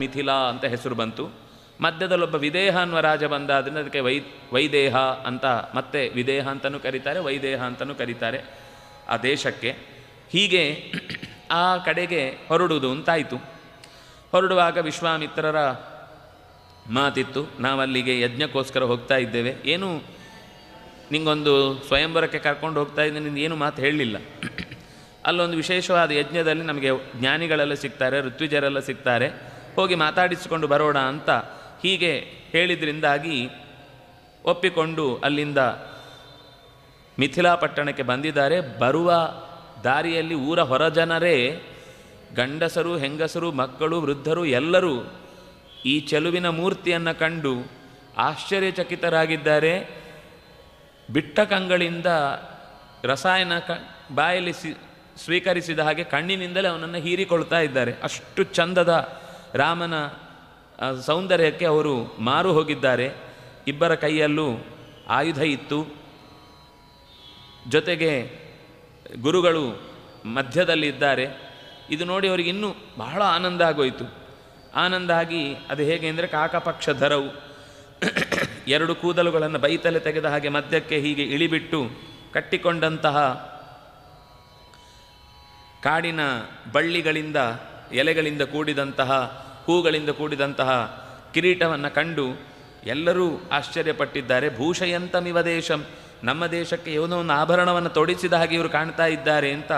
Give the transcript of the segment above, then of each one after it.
ಮಿಥಿಲಾ ಅಂತ ಹೆಸರು ಬಂತು. ಮಧ್ಯದಲ್ಲೊಬ್ಬ ವಿದೇಹ ಅನ್ನುವ ರಾಜ ಬಂದ, ಅದರಿಂದ ಅದಕ್ಕೆ ವೈದೇಹ ಅಂತ, ಮತ್ತೆ ವಿದೇಹ ಅಂತಲೂ ಕರೀತಾರೆ, ವೈದೇಹ ಅಂತಲೂ ಕರೀತಾರೆ ಆ ದೇಶಕ್ಕೆ. ಹೀಗೆ ಆ ಕಡೆಗೆ ಹೊರಡುವುದು ಅಂತಾಯಿತು. ಹೊರಡುವಾಗ ವಿಶ್ವಾಮಿತ್ರರ ಮಾತಿತ್ತು, ನಾವಲ್ಲಿಗೆ ಯಜ್ಞಕ್ಕೋಸ್ಕರ ಹೋಗ್ತಾ ಇದ್ದೇವೆ, ಏನು ನಿಂಗೊಂದು ಸ್ವಯಂವರಕ್ಕೆ ಕರ್ಕೊಂಡು ಹೋಗ್ತಾ ಇದ್ದೀನಿ, ನಿಂದು ಏನು ಮಾತು ಹೇಳಲಿಲ್ಲ. ಅಲ್ಲೊಂದು ವಿಶೇಷವಾದ ಯಜ್ಞದಲ್ಲಿ ನಮಗೆ ಜ್ಞಾನಿಗಳೆಲ್ಲ ಸಿಗ್ತಾರೆ, ಋತ್ವಿಜರೆಲ್ಲ ಸಿಗ್ತಾರೆ, ಹೋಗಿ ಮಾತಾಡಿಸಿಕೊಂಡು ಬರೋಣ ಅಂತ ಹೀಗೆ ಹೇಳಿದ್ರಿಂದಾಗಿ ಒಪ್ಪಿಕೊಂಡು ಅಲ್ಲಿಂದ ಮಿಥಿಲಾ ಪಟ್ಟಣಕ್ಕೆ ಬಂದಿದ್ದಾರೆ. ಬರುವ ದಾರಿಯಲ್ಲಿ ಊರ ಹೊರಜನರೇ, ಗಂಡಸರು ಹೆಂಗಸರು ಮಕ್ಕಳು ವೃದ್ಧರು ಎಲ್ಲರೂ ಈ ಚೆಲುವಿನ ಮೂರ್ತಿಯನ್ನು ಕಂಡು ಆಶ್ಚರ್ಯಚಕಿತರಾಗಿದ್ದಾರೆ. ಬಿಟ್ಟ ಕಂಗಳಿಂದ ರಸಾಯನ ಬಾಯಲ್ಲಿ ಸ್ವೀಕರಿಸಿದ ಹಾಗೆ ಕಣ್ಣಿನಿಂದಲೇ ಅವನನ್ನು ಹೀರಿಕೊಳ್ತಾ ಇದ್ದಾರೆ. ಅಷ್ಟು ಚಂದದ ರಾಮನ ಸೌಂದರ್ಯಕ್ಕೆ ಅವರು ಮಾರು ಹೋಗಿದ್ದಾರೆ. ಇಬ್ಬರ ಕೈಯಲ್ಲೂ ಆಯುಧ ಇತ್ತು, ಜೊತೆಗೆ ಗುರುಗಳು ಮಧ್ಯದಲ್ಲಿದ್ದಾರೆ. ಇದು ನೋಡಿ ಅವರಿಗೆ ಇನ್ನೂ ಬಹಳ ಆನಂದ ಆಗೋಯಿತು. ಆನಂದ ಆಗಿ ಅದು ಹೇಗೆ ಅಂದರೆ ಕಾಕಪಕ್ಷ ಧರವು, ಎರಡು ಕೂದಲುಗಳನ್ನು ಬೈತಲೆ ತೆಗೆದ ಹಾಗೆ ಮಧ್ಯಕ್ಕೆ ಹೀಗೆ ಇಳಿಬಿಟ್ಟು ಕಟ್ಟಿಕೊಂಡಂತಹ ಕಾಡಿನ ಬಳ್ಳಿಗಳಿಂದ ಎಲೆಗಳಿಂದ ಕೂಡಿದಂತಹ ಹೂಗಳಿಂದ ಕೂಡಿದಂತಹ ಕಿರೀಟವನ್ನು ಕಂಡು ಎಲ್ಲರೂ ಆಶ್ಚರ್ಯಪಟ್ಟಿದ್ದಾರೆ. ಭೂಷಯಂತಮಿವ ದೇಶಂ, ನಮ್ಮ ದೇಶಕ್ಕೆ ಏನೋ ಒಂದು ಆಭರಣವನ್ನು ತೊಡಿಸಿದ ಹಾಗೆ ಇವರು ಕಾಣ್ತಾ ಇದ್ದಾರೆ ಅಂತ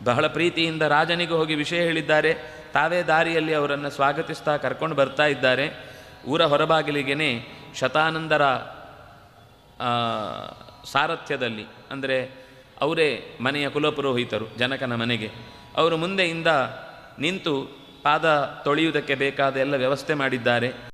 ಬಹಳ ಪ್ರೀತಿಯಿಂದ ರಾಜನಿಗೆ ಹೋಗಿ ವಿಷಯ ಹೇಳಿದ್ದಾರೆ. ತಾವೇ ದಾರಿಯಲ್ಲಿ ಅವರನ್ನು ಸ್ವಾಗತಿಸ್ತಾ ಕರ್ಕೊಂಡು ಬರ್ತಾ ಇದ್ದಾರೆ. ಊರ ಹೊರಬಾಗಿಲಿಗೆ ಶತಾನಂದರ ಸಾರಥ್ಯದಲ್ಲಿ, ಅಂದರೆ ಅವರೇ ಮನೆಯ ಕುಲಪುರೋಹಿತರು ಜನಕನ ಮನೆಗೆ, ಅವರು ಮುಂದೆಯಿಂದ ನಿಂತು ಪಾದ ತೊಳೆಯುವುದಕ್ಕೆ ಬೇಕಾದ ಎಲ್ಲ ವ್ಯವಸ್ಥೆ ಮಾಡಿದ್ದಾರೆ.